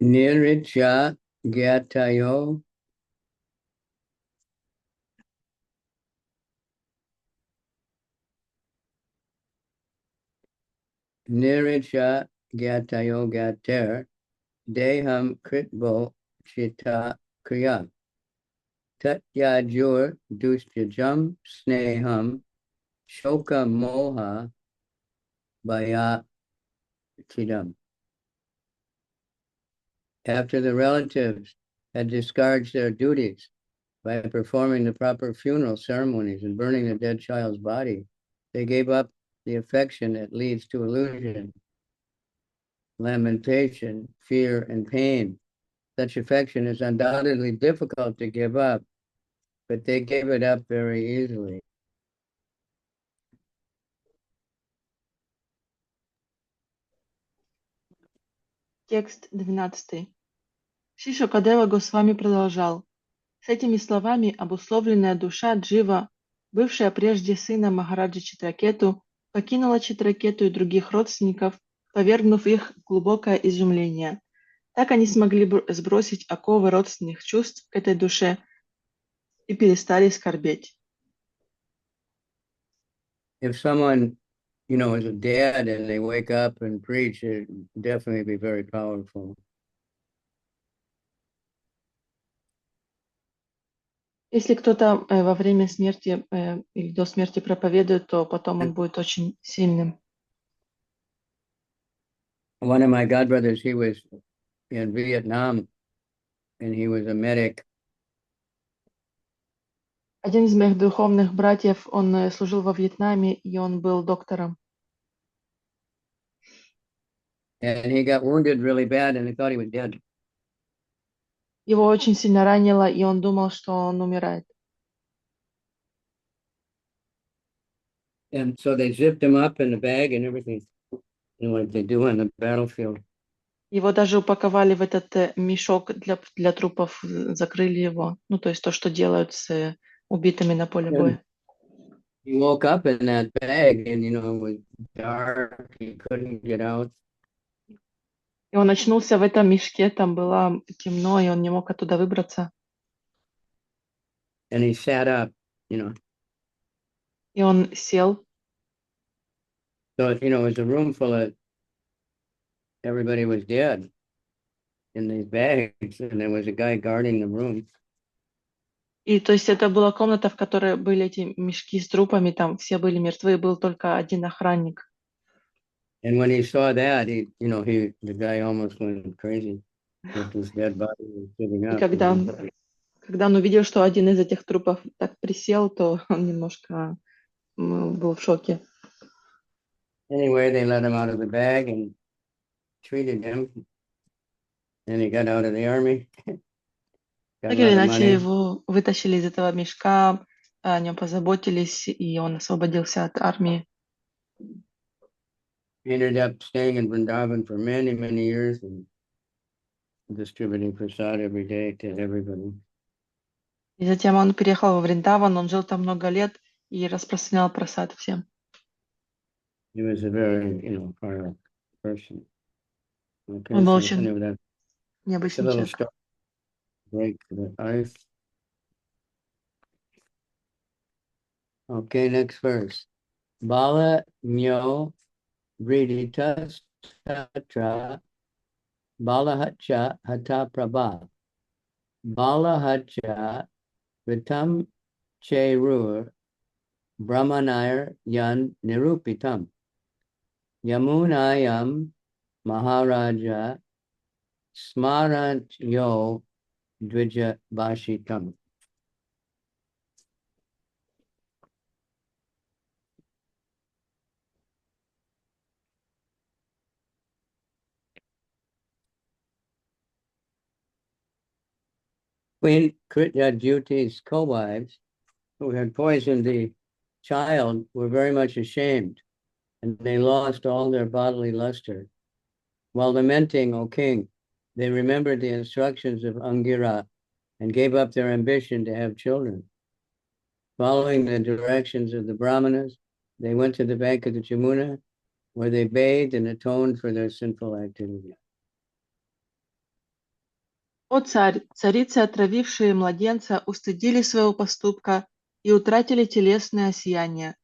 Niricha Gyatayo Niricha Gyatayo Gater Deham Kritbo Chita Kriya Tatyajur Dustyajam Sneham Shoka Moha Baya Chidam. After the relatives had discharged their duties by performing the proper funeral ceremonies and burning the dead child's body, they gave up the affection that leads to illusion, lamentation, fear, and pain. Such affection is undoubtedly difficult to give up, but they gave it up very easily. Текст 12. Шри Шукадева Госвами продолжал. С этими словами обусловленная душа Джива, бывшая прежде сына Махараджи Читракету, покинула Читракету и других родственников, повергнув их в глубокое изумление. Так они смогли сбросить оковы родственных чувств к этой душе и перестали скорбеть. If someone, is dead and they wake up and preach, it would definitely be very powerful. Если кто-то во время смерти или до смерти проповедует, то потом он будет очень сильным. One of my godbrothers, he was in Vietnam and he was a medic. Один из моих духовных братьев, он служил во Вьетнаме, и он был доктором. And he got wounded really bad and they thought he was dead. Его очень сильно ранило, и он думал, что он умирает. And so they zipped him up in the bag and everything, like they do on the battlefield. Его даже упаковали в этот мешок для трупов, закрыли его. Ну, то есть то, что делают с убитыми на поле боя. He woke up in that bag and, it was dark, he couldn't get out. И он очнулся в этом мешке, там было темно, и он не мог оттуда выбраться. And he sat up, И он сел. So, it was a room full of, everybody was dead in these bags, and there was a guy guarding the room. И то есть это была комната, в которой были эти мешки с трупами, там все были мертвы, был только один охранник. And when he saw that, the guy almost went crazy with his dead body sitting up. И когда он увидел, что один из этих трупов так присел, то он немножко был в шоке. Anyway, they let him out of the bag and treated him. And he got out of the army. Так или иначе, его вытащили из этого мешка, о нем позаботились, и он освободился от армии. He ended up staying in Vrindavan for many, many years and distributing prasad every day to everybody. И затем он переехал во Вриндаван, он жил там много лет и распространял прасад всем. He was a very, powerful person. Он был очень необычный человек. Break the ice. Okay, next verse. Bala Nyo Vriditas Tatra Balahacha Hata Prabha Balahacha Vitam Cherur Brahmanayar Yan Nirupitam Yamunayam Maharaja Smarant Yo Dvija Bashitam. Queen Krityajuti's co-wives, who had poisoned the child, were very much ashamed, and they lost all their bodily luster. While lamenting, O king, they remembered the instructions of Angira and gave up their ambition to have children. Following the directions of the Brahmanas, they went to the bank of the Jamuna, where they bathed and atoned for their sinful activity. О царь, царицы, отравившие младенца, устыдили своего поступка и утратили телесное сияние.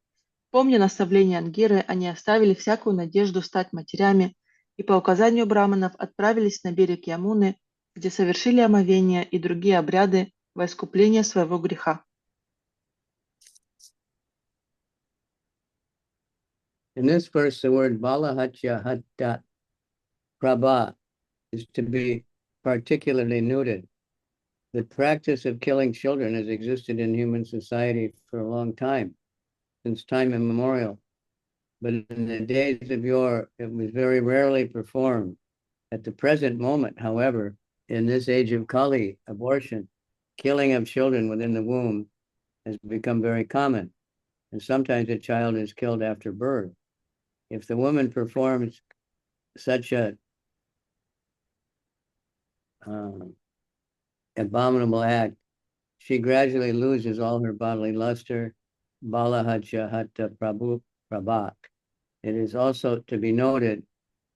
Помня наставления Ангиры, они оставили всякую надежду стать матерями и по указанию браманов отправились на берег Ямуны, где совершили омовение и другие обряды во искупление своего греха. In this verse, the word balahatya hatta prabha is to be particularly noted. The practice of killing children has existed in human society for a long time, since time immemorial. But in the days of yore, it was very rarely performed. At the present moment, however, in this age of Kali, abortion, killing of children within the womb has become very common, and sometimes a child is killed after birth. If the woman performs such a abominable act, she gradually loses all her bodily luster, balahacha hatta prabhak. It is also to be noted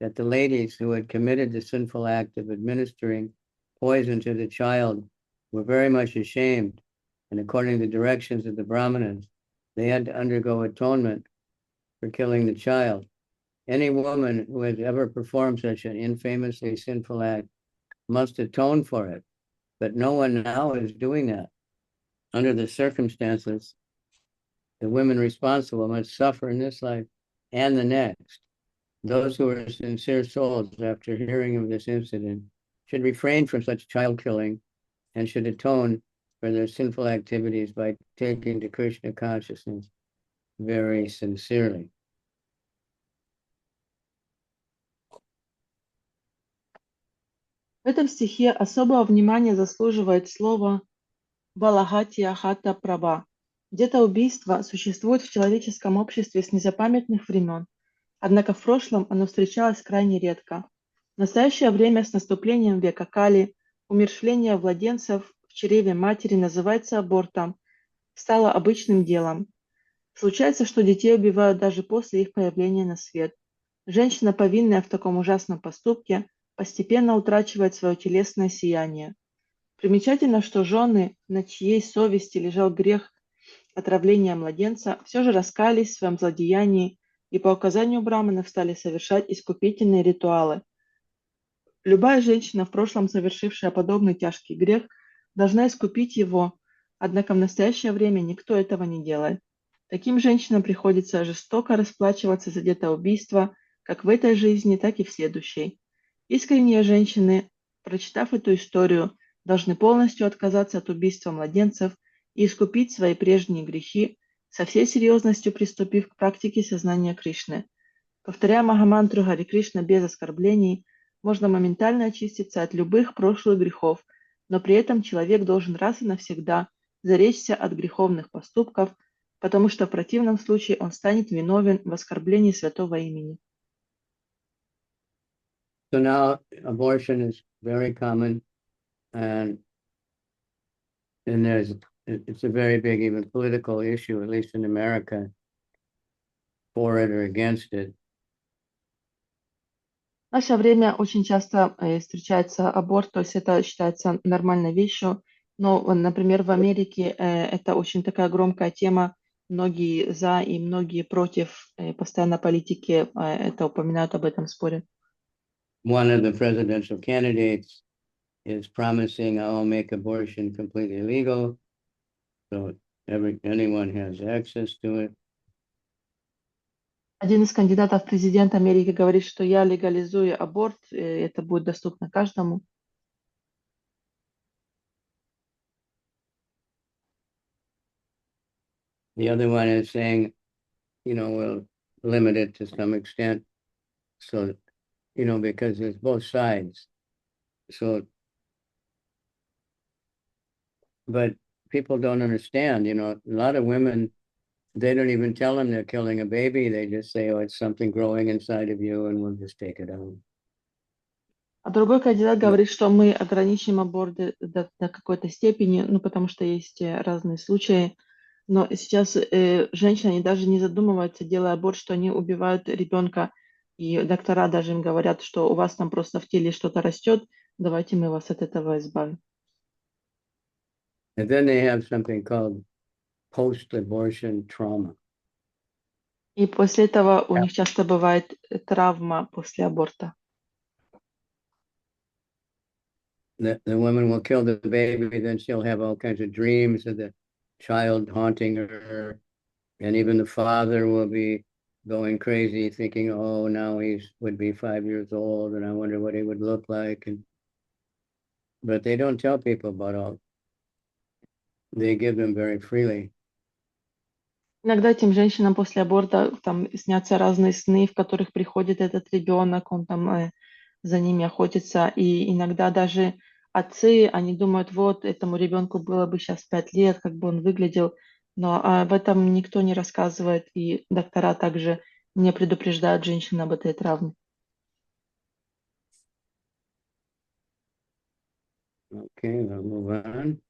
that the ladies who had committed the sinful act of administering poison to the child were very much ashamed, and according to the directions of the Brahmanas, they had to undergo atonement for killing the child. Any woman who has ever performed such an infamously sinful act must atone for it, but no one now is doing that. Under the circumstances, the women responsible must suffer in this life and the next. Those who are sincere souls, after hearing of this incident, should refrain from such child killing and should atone for their sinful activities by taking to Krishna consciousness very sincerely. В этом стихе особого внимания заслуживает слово «балахатия хата праба». Где-то убийство существует в человеческом обществе с незапамятных времен, однако в прошлом оно встречалось крайне редко. В настоящее время с наступлением века Кали умерщвление младенцев в чреве матери называется абортом, стало обычным делом. Случается, что детей убивают даже после их появления на свет. Женщина, повинная в таком ужасном поступке, постепенно утрачивает свое телесное сияние. Примечательно, что жены, на чьей совести лежал грех отравления младенца, все же раскаялись в своем злодеянии и по указанию браманов стали совершать искупительные ритуалы. Любая женщина, в прошлом совершившая подобный тяжкий грех, должна искупить его, однако в настоящее время никто этого не делает. Таким женщинам приходится жестоко расплачиваться за детоубийство, как в этой жизни, так и в следующей. Искренние женщины, прочитав эту историю, должны полностью отказаться от убийства младенцев и искупить свои прежние грехи, со всей серьезностью приступив к практике сознания Кришны. Повторяя Махамантру Хари Кришна без оскорблений, можно моментально очиститься от любых прошлых грехов, но при этом человек должен раз и навсегда заречься от греховных поступков, потому что в противном случае он станет виновен в оскорблении святого имени. So now abortion is very common, and it's a very big, even political issue, at least in America, for it or against it. В наше время очень часто встречается аборт, то есть это считается нормальной вещью, но, например, в Америке это очень такая громкая тема, многие за и многие против, постоянно политики это упоминают об этом споре. One of the presidential candidates is promising, I'll make abortion completely legal, so anyone has access to it. Один из кандидатов в президент Америки говорит, что я легализую аборт, и это будет доступно каждому. The other one is saying, we'll limit it to some extent, so, because there's both sides. So, but people don't understand, a lot of women, they don't even tell them they're killing a baby. They just say, oh, it's something growing inside of you, and we'll just take it out. А другой кандидат говорит, что мы ограничим аборты до какой-то степени, потому что есть разные случаи. Но сейчас женщины, они даже не задумываются, делая аборт, что они убивают ребенка. И доктора даже им говорят, что у вас там просто в теле что-то растет, давайте мы вас от этого избавим. And then they have something called post-abortion trauma. И после этого у них часто бывает травма после аборта. The woman will kill the baby, then she'll have all kinds of dreams of the child haunting her. And even the father will be going crazy, thinking, oh, now would be 5 years old, and I wonder what he would look like. But they don't tell people about all. They give them very freely. Иногда этим женщинам после аборта там снятся разные сны, в которых приходит этот ребенок, он там за ними охотится. И иногда даже отцы, они думают, вот этому ребенку было бы сейчас 5 лет, как бы он выглядел. Но об этом никто не рассказывает, и доктора также не предупреждают женщин об этой травме. Okay, we'll move on.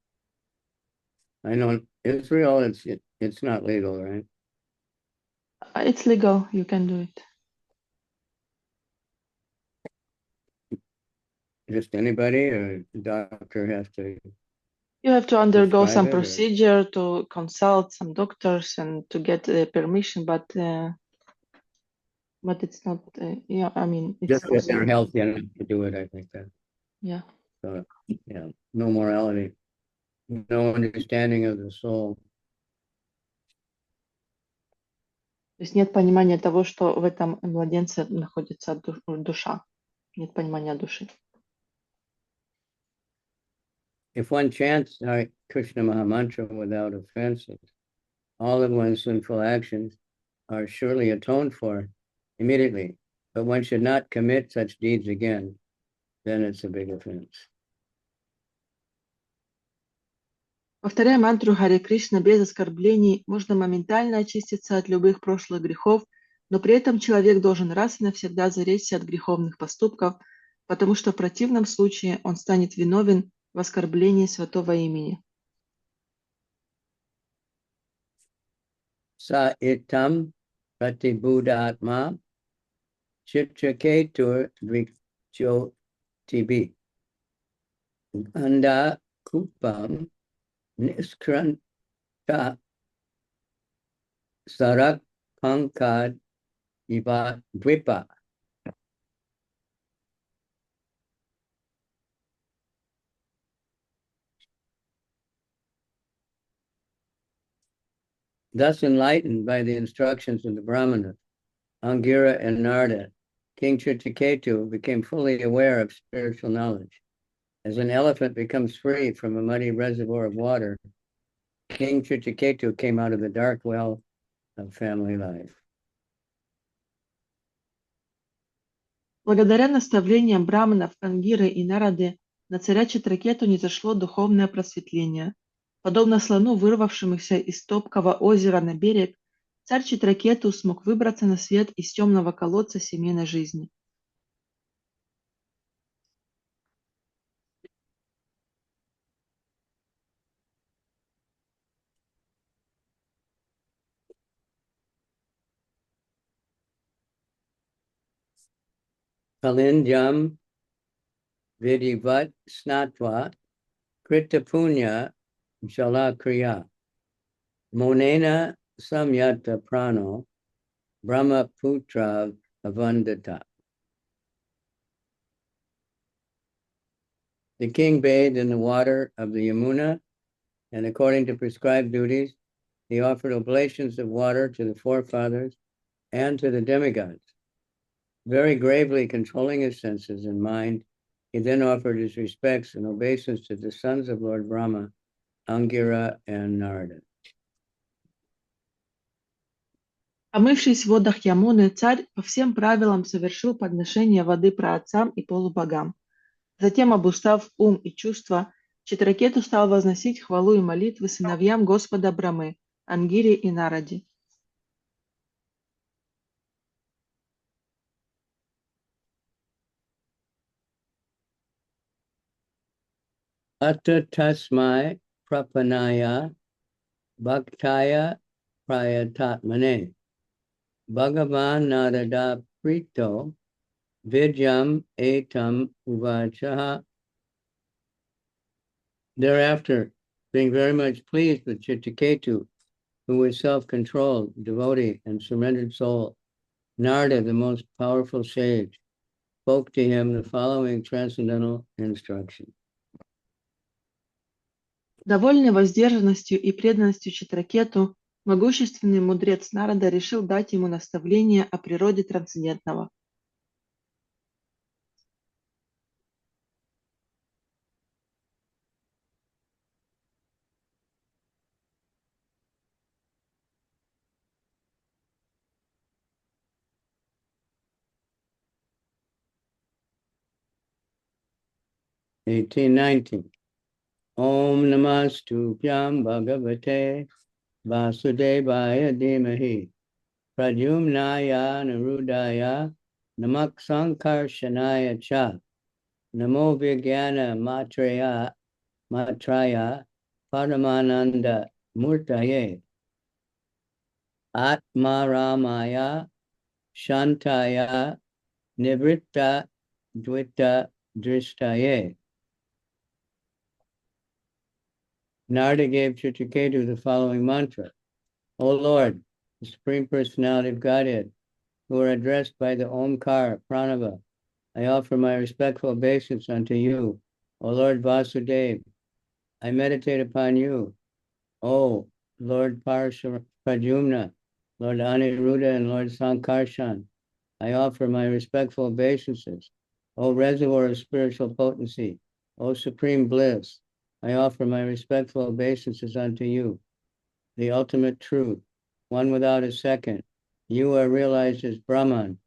I know in Israel it's not legal, right? It's legal, you can do it. Just anybody, or the doctor has to? You have to undergo some prescribe it, or? procedure to consult some doctors and to get permission, but it's not. Yeah, I mean, it's Just that also, they're healthy enough to do it, I think that. yeah. So, yeah, no morality, no understanding of the soul. То есть нет понимания того, что в этом младенце находится душа. Нет понимания души. If one chants Hare Krishna Mahamantra without offenses, all of one's sinful actions are surely atoned for immediately. But one should not commit such deeds again, then it's a big offense. Повторяя мантру Харе Кришна без оскорблений, можно моментально очиститься от любых прошлых грехов, но при этом человек должен раз и навсегда заречься от греховных поступков, потому что в противном случае он станет виновен в оскорблении святого имени. Sa itam pratibhudatma Citraketu Dvikjotibi Anda Kupam Niskranta Sarak Pankad Iva Dwipa. Thus enlightened by the instructions of the Brahmanas, Angira and Narada, King Citraketu became fully aware of spiritual knowledge. As an elephant becomes free from a muddy reservoir of water, King Citraketu came out of the dark well of family life. Благодаря наставлениям браманов, Ангиры и Нарады на царя Читракету низошло духовное просветление. Подобно слону, вырвавшемуся из топкого озера на берег, царь Читракету смог выбраться на свет из темного колодца семейной жизни. Kalindjam Vidivat Snatva Krita Punya Jala Kriya Monena Samyata Prano Brahma Putra Avandata. The king bathed in the water of the Yamuna, and according to prescribed duties, he offered oblations of water to the forefathers and to the demigods. Very gravely controlling his senses and mind, he then offered his respects and obeisance to the sons of Lord Brahma, Angira and Narada. Омывшись в водах Ямуны, царь по всем правилам совершил подношение воды праотцам и полубогам. Затем, обустав ум и чувства, Читракету стал возносить хвалу и молитвы сыновьям Господа Брамы, Ангире и Нараде. Atta tasmai prapanaya bhaktaya prayatatmane Bhagavan Narada Prito Vidyam Etam Uvachaha Thereafter, being very much pleased with Citraketu, who was self-controlled, devotee, and surrendered soul, Narada, the most powerful sage, spoke to him the following transcendental instruction. Довольный воздержанностью и преданностью Читракету, могущественный мудрец Нарада решил дать ему наставление о природе трансцендентного. Om Namastubhyam Bhagavate Vasudevaya Dhimahi Pradyumnaya Narudaya Namak Sankarshanaya Cha Namo Vijnana Matraya Paramananda Murtaye Atma Ramaya Shantaya Nivritta Dvita Dristaye. Narada gave Citraketu the following mantra. O Lord, the Supreme Personality of Godhead, who are addressed by the Omkar, Pranava, I offer my respectful obeisance unto you. O Lord Vasudeva, I meditate upon you. O Lord Pradyumna, Lord Aniruddha, and Lord Sankarshan, I offer my respectful obeisances. O reservoir of spiritual potency, O supreme bliss, I offer my respectful obeisances unto you, the ultimate truth, one without a second. You are realized as Brahman,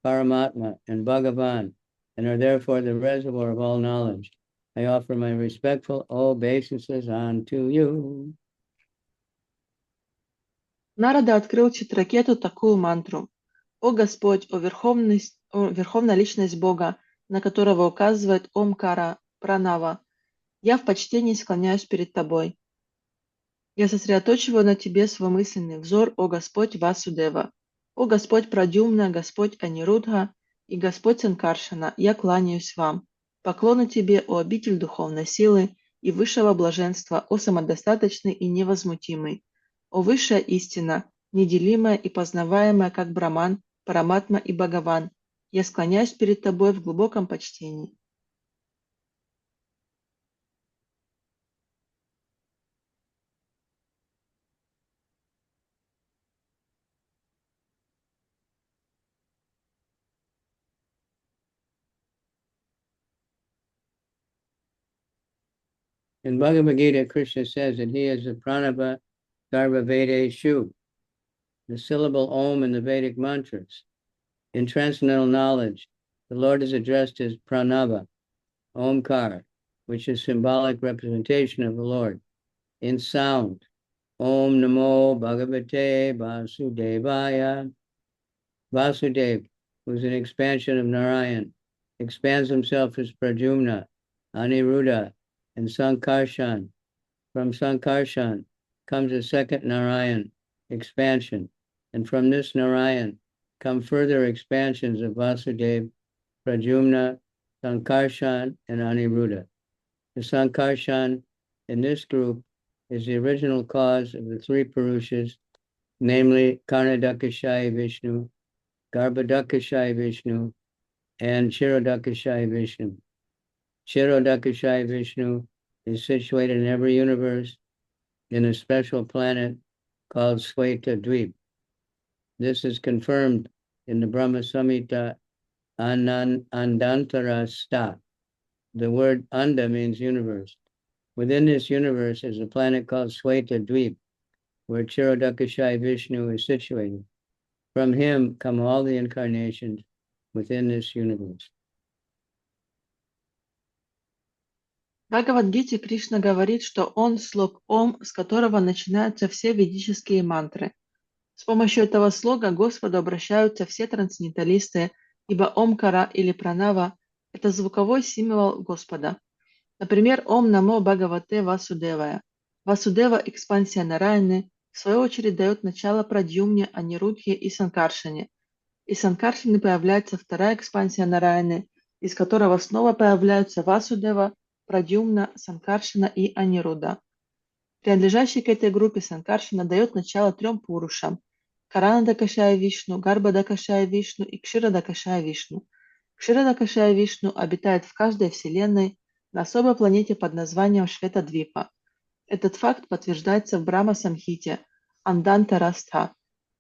Paramatma, and Bhagavan, and are therefore the reservoir of all knowledge. I offer my respectful obeisances unto you. Нарада открыл Читракету такую мантру. «О Господь, о Верховная Личность Бога, на которого указывает Омкара, Пранава, я в почтении склоняюсь перед Тобой. Я сосредоточиваю на Тебе свой мысленный взор, о Господь Васудева, о Господь Прадюмна, Господь Анирудха и Господь Санкаршана, я кланяюсь Вам. Поклоны Тебе, о обитель духовной силы и высшего блаженства, о самодостаточный и невозмутимый, о высшая истина, неделимая и познаваемая, как Браман, Параматма и Бхагаван. Я склоняюсь перед Тобой в глубоком почтении». In Bhagavad Gita, Krishna says that he is the Pranava Sarva Vedeshu, the syllable Om in the Vedic mantras. In transcendental knowledge, the Lord is addressed as Pranava, Omkar, which is symbolic representation of the Lord. In sound, Om Namo Bhagavate Vasudevaya. Vasudev, who is an expansion of Narayan, expands himself as Pradyumna, Aniruddha, and Sankarshan. From Sankarshan comes a second Narayan, expansion, and from this Narayan come further expansions of Vasudeva, Pradyumna, Sankarshan, and Aniruddha. The Sankarshan in this group is the original cause of the three Purushas, namely Karnadakashaya Vishnu, Garbhodakashaya Vishnu, and Chirodakashaya Vishnu. Chirodakashaya Vishnu is situated in every universe in a special planet called Sweta Dweep. This is confirmed in the Brahma Samhita Andantara Sta. The word Anda means universe. Within this universe is a planet called Sweta Dweep, where Chirodakashaya Vishnu is situated. From him come all the incarnations within this universe. В Бхагавад-гите Кришна говорит, что он слог Ом, с которого начинаются все ведические мантры. С помощью этого слога к Господу обращаются все трансценденталисты, ибо Омкара или Пранава – это звуковой символ Господа. Например, Ом Намо Бхагавате Васудевая. Васудева – экспансия Нараяны, в свою очередь дает начало Прадьюмне, Анирудхе и Санкаршане. Из Санкаршаны появляется вторая экспансия Нараяны, из которого снова появляются Васудева Прадьюмна, Санкаршана и Анируда. Принадлежащий к этой группе Санкаршана дает начало 3 пурушам: Каранадакашая Вишну, Гарбадакашая Вишну и Кширадакашая Вишну. Кширадакашая Вишну обитает в каждой вселенной на особой планете под названием Шветадвипа. Этот факт подтверждается в Брахма-самхите Анданта Растха.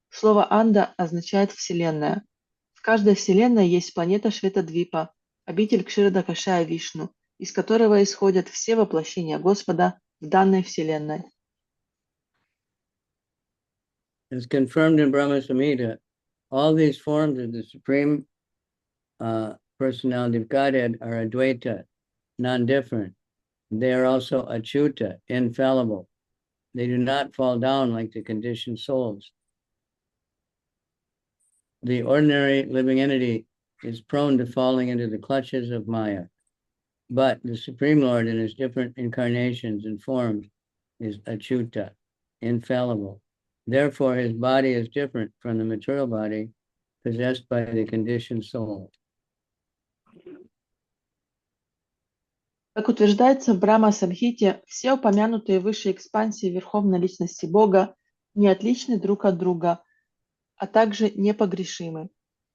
Слово «анда» означает «вселенная». В каждой вселенной есть планета Шветадвипа, обитель Кширадакашая Вишну, из которого исходят все воплощения Господа в данной вселенной. As confirmed in Brahma Samhita, all these forms of the Supreme Personality of Godhead are Advaita, non-different. They are also Achyuta, infallible. They do not fall down like the conditioned souls. The ordinary living entity is prone to falling into the clutches of Maya. But the Supreme Lord in his different incarnations and forms is Achyuta, infallible. Therefore, his body is different from the material body possessed by the conditioned soul. Как утверждается в Брахма-самхите, все упомянутые выше экспансии Верховной Личности Бога не отличны друг от друга, а также непогрешимы.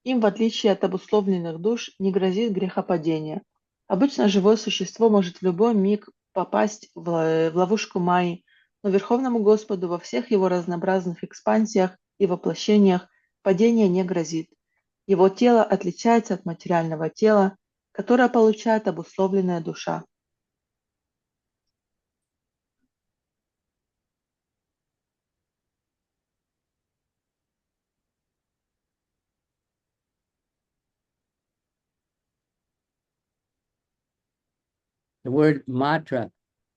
Им, в отличие от обусловленных душ, не грозит грехопадение. Обычно живое существо может в любой миг попасть в ловушку Майи, но Верховному Господу во всех его разнообразных экспансиях и воплощениях падение не грозит. Его тело отличается от материального тела, которое получает обусловленная душа. The word matra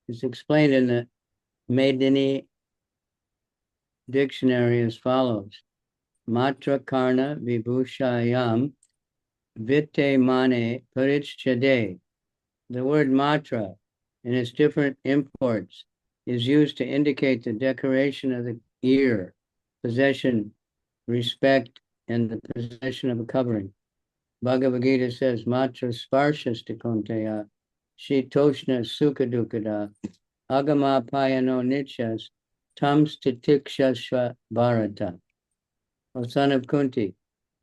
is explained in the Medini dictionary as follows. Matra karna vibhushayam vitte mane parichade. The word matra in its different imports is used to indicate the decoration of the ear, possession, respect, and the possession of a covering. Bhagavad Gita says, Matra sparshastikantaya, shitoshna sukadukada, agama payano nityas, tam stitikshasva bharata. O son of Kunti,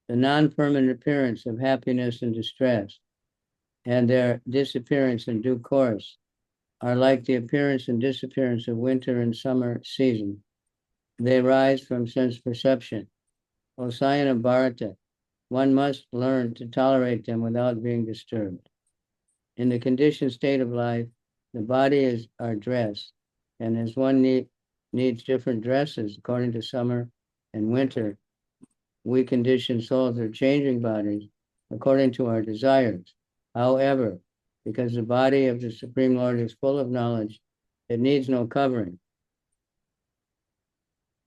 the non-permanent appearance of happiness and distress, and their disappearance in due course, are like the appearance and disappearance of winter and summer season. They rise from sense perception. O scion of Bharata, one must learn to tolerate them without being disturbed. In the conditioned state of life, the body is our dress, and as one needs different dresses according to summer and winter, we conditioned souls are changing bodies according to our desires. However, because the body of the Supreme Lord is full of knowledge, it needs no covering.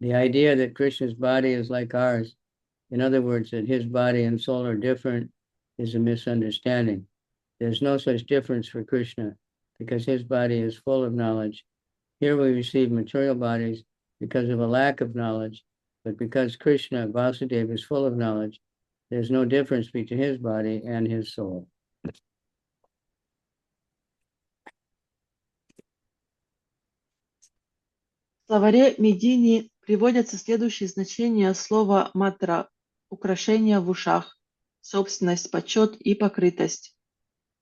The idea that Krishna's body is like ours, in other words, that his body and soul are different, is a misunderstanding. There's no such difference for Krishna because his body is full of knowledge. Here we receive material bodies because of a lack of knowledge, but because Krishna, Vasudeva, is full of knowledge, there's no difference between his body and his soul. В словаре Медини приводятся следующие значения слова «матра» – украшение в ушах, собственность, почет и покрытость.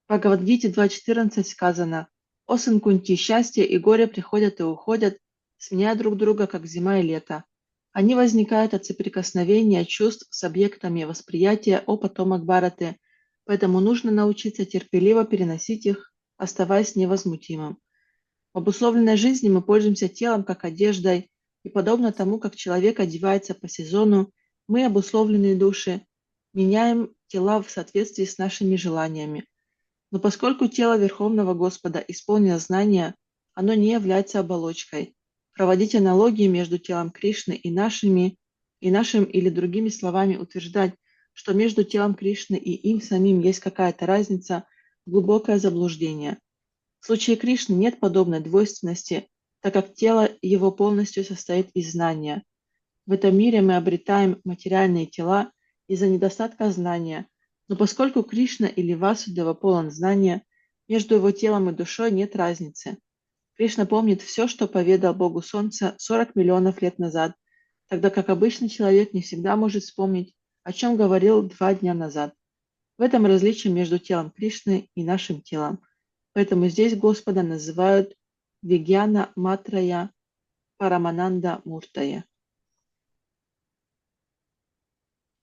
В Бхагавадгите 2.14 сказано: «О сын Кунти, счастье и горе приходят и уходят, сменяя друг друга, как зима и лето. Они возникают от соприкосновения чувств с объектами восприятия, о потомок Бхараты, поэтому нужно научиться терпеливо переносить их, оставаясь невозмутимым. В обусловленной жизни мы пользуемся телом как одеждой, и подобно тому, как человек одевается по сезону, мы, обусловленные души, меняем тела в соответствии с нашими желаниями. Но поскольку тело Верховного Господа исполнено знания, оно не является оболочкой. Проводить аналогии между телом Кришны и нашим или другими словами утверждать, что между телом Кришны и им самим есть какая-то разница, глубокое заблуждение. В случае Кришны нет подобной двойственности, так как тело его полностью состоит из знания. В этом мире мы обретаем материальные тела из-за недостатка знания, но поскольку Кришна или Васудева полон знания, Между его телом и душой нет разницы. Кришна помнит все, что поведал Богу Солнца 40 миллионов лет назад, тогда как обычный человек не всегда может вспомнить, о чем говорил 2 дня назад. В этом различие между телом Кришны и нашим телом. Поэтому здесь Господа называют Вигьяна Матрая Парамананда Муртая.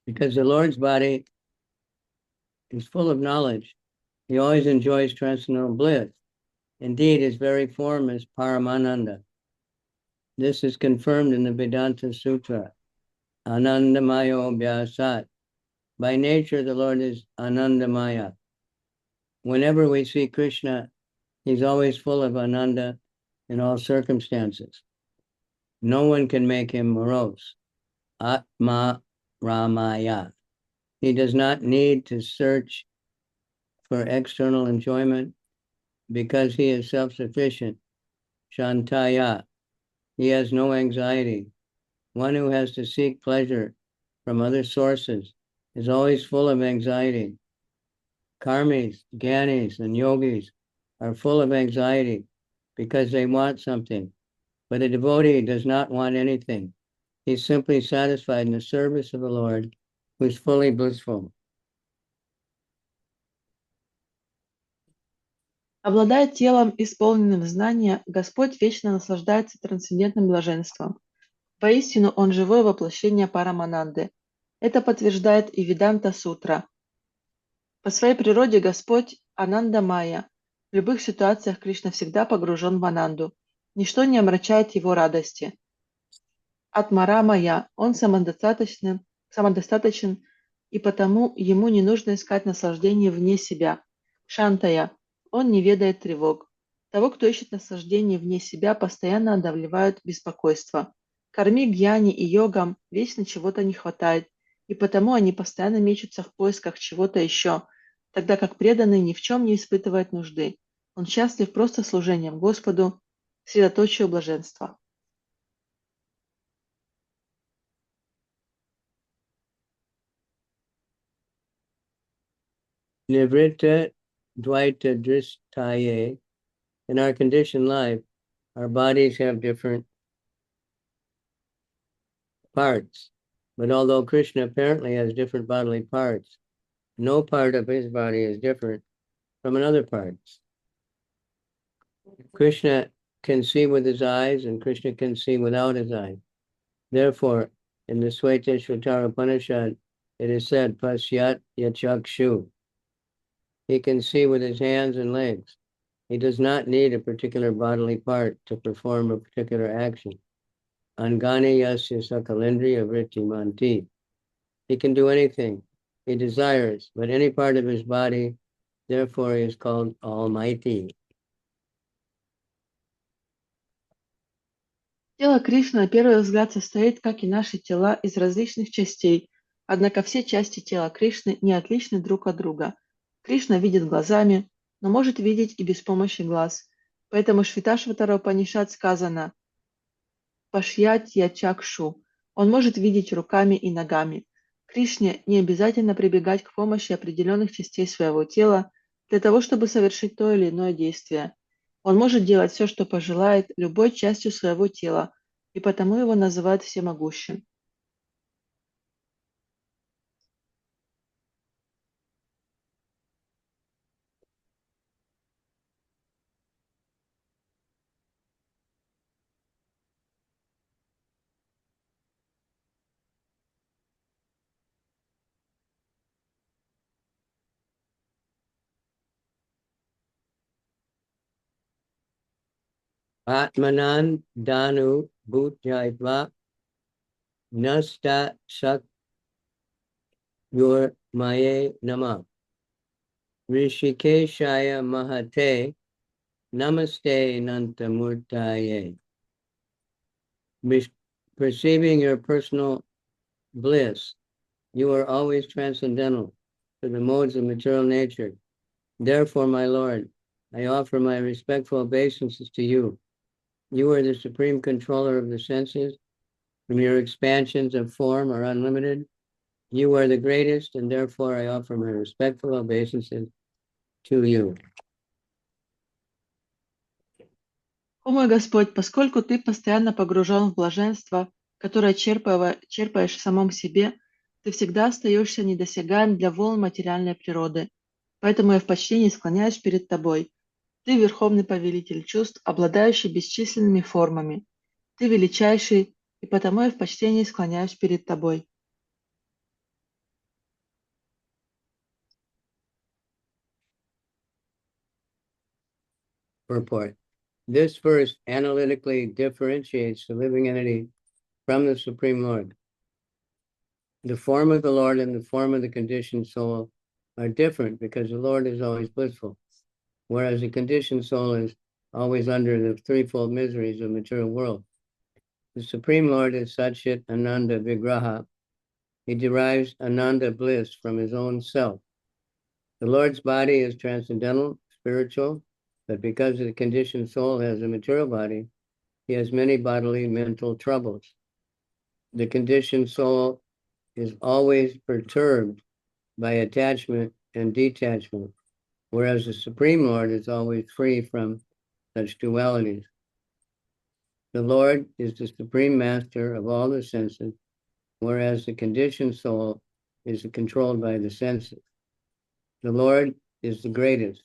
Because the Lord's body is full of knowledge, he always enjoys transcendental bliss. Indeed, his very form is Paramananda. This is confirmed in the Vedanta Sutra, Anandamayo Vyasat. By nature, the Lord is Anandamaya. Whenever we see Krishna, he's always full of Ananda in all circumstances. No one can make him morose. Atma Ramaya. He does not need to search for external enjoyment because he is self-sufficient. Shantaya. He has no anxiety. One who has to seek pleasure from other sources is always full of anxiety. Karmis, Gyanis, and Yogis are full of anxiety because they want something. But a devotee does not want anything. He's simply satisfied in the service of the Lord, who is fully blissful. Обладая телом, исполненным знания, Господь вечно наслаждается трансцендентным блаженством. Воистину, Он живое воплощение Парамананды. Это подтверждает и Веданта Сутра. По своей природе Господь Ананда Майя. В любых ситуациях Кришна всегда погружен в Ананду. Ничто не омрачает его радости. Атмара Майя. Он самодостаточен, и потому ему не нужно искать наслаждение вне себя. Шантая. Он не ведает тревог. Того, кто ищет наслаждение вне себя, постоянно одолевают беспокойство. Карми, гьяни и йогам вечно чего-то не хватает, и потому они постоянно мечутся в поисках чего-то еще, тогда как преданный ни в чем не испытывает нужды. Он счастлив просто служением Господу, средоточию блаженства. Nivritta Dvaita Dristaye. In our conditioned life, our bodies have different parts. But although Krishna apparently has different bodily parts, no part of his body is different from another part. Krishna can see with his eyes and Krishna can see without his eyes. Therefore, in the Svetashvatara Upanishad, it is said, Pasyat Yachakshu. He can see with his hands and legs. He does not need a particular bodily part to perform a particular action. Angani yasya sakalendriya vritti manti. He can do anything he desires, but any part of his body, therefore he is called Almighty. Тело Кришны, на первый взгляд, состоит, как и наши тела, из различных частей, однако все части тела Кришны не отличны друг от друга. Кришна видит глазами, но может видеть и без помощи глаз. Поэтому в Швиташватара Упанишад сказано «Пашьят ячакшу». Он может видеть руками и ногами. Кришне не обязательно прибегать к помощи определенных частей своего тела для того, чтобы совершить то или иное действие. Он может делать все, что пожелает, любой частью своего тела, и потому его называют всемогущим. Atmanan danu bhutyaitva nasta sak yor maye nama. Rishikeshaya mahate namaste nantamurtaye. Perceiving your personal bliss, you are always transcendental to the modes of material nature. Therefore, my Lord, I offer my respectful obeisances to you. You are the supreme controller of the senses. From your expansions of form are unlimited. You are the greatest, and therefore I offer my respectful obeisances to you. О мой Господь, поскольку Ты постоянно погружен в блаженство, которое черпаешь в самом себе, Ты всегда остаешься недосягаем для волн материальной природы. Поэтому я в почтении склоняюсь перед Тобой. Ты верховный повелитель чувств, обладающий бесчисленными формами. Ты величайший, и потому я в почтении склоняюсь перед Тобой. Purport. This verse analytically differentiates the living entity from the Supreme Lord. The form of the Lord and the form of the conditioned soul are different because the Lord is always blissful, whereas the conditioned soul is always under the threefold miseries of the material world. The Supreme Lord is Satchit Ananda Vigraha. He derives Ananda bliss from his own self. The Lord's body is transcendental, spiritual, but because the conditioned soul has a material body, he has many bodily mental troubles. The conditioned soul is always perturbed by attachment and detachment, whereas the Supreme Lord is always free from such dualities. The Lord is the supreme master of all the senses, whereas the conditioned soul is controlled by the senses. The Lord is the greatest,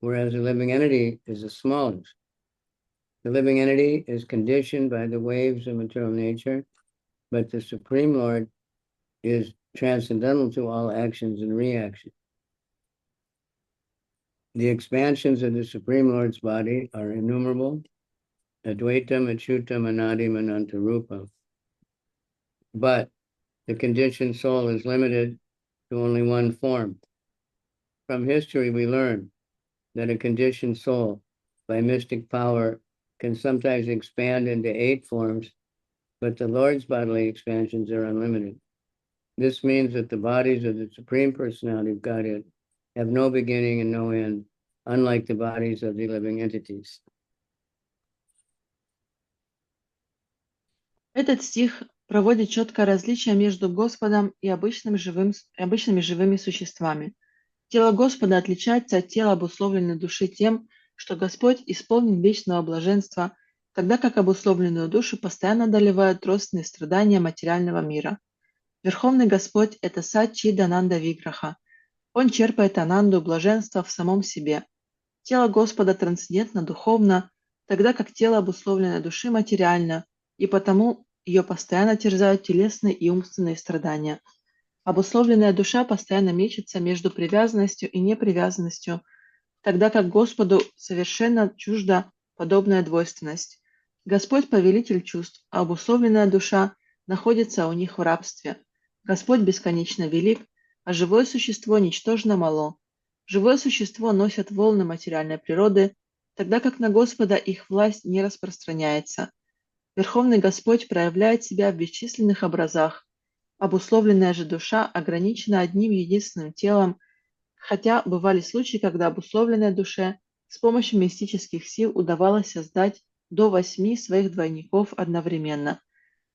whereas the living entity is the smallest. The living entity is conditioned by the waves of material nature, but the Supreme Lord is transcendental to all actions and reactions. The expansions of the Supreme Lord's body are innumerable, Advaitam, Achyutam, Anadim, Anantarupam. But the conditioned soul is limited to only one form. From history, we learn that a conditioned soul, by mystic power, can sometimes expand into 8 forms, but the Lord's bodily expansions are unlimited. This means that the bodies of the Supreme Personality of Godhead have no beginning and no end, unlike the bodies of the living entities. Этот стих проводит четкое различие между Господом и обычными живыми существами. Тело Господа отличается от тела обусловленной души тем, что Господь исполнен вечного блаженства, тогда как обусловленную душу постоянно одолевают родственные страдания материального мира. Верховный Господь – это Саччидананда Виграха. Он черпает ананду блаженства в самом себе. Тело Господа трансцендентно духовно, тогда как тело обусловленной души материально, и потому ее постоянно терзают телесные и умственные страдания. Обусловленная душа постоянно мечется между привязанностью и непривязанностью, тогда как Господу совершенно чужда подобная двойственность. Господь – повелитель чувств, а обусловленная душа находится у них в рабстве. Господь бесконечно велик, а живое существо ничтожно мало. Живое существо носит волны материальной природы, тогда как на Господа их власть не распространяется. Верховный Господь проявляет себя в бесчисленных образах. Обусловленная же душа ограничена одним единственным телом, хотя бывали случаи, когда обусловленной душе с помощью мистических сил удавалось создать до 8 своих двойников одновременно.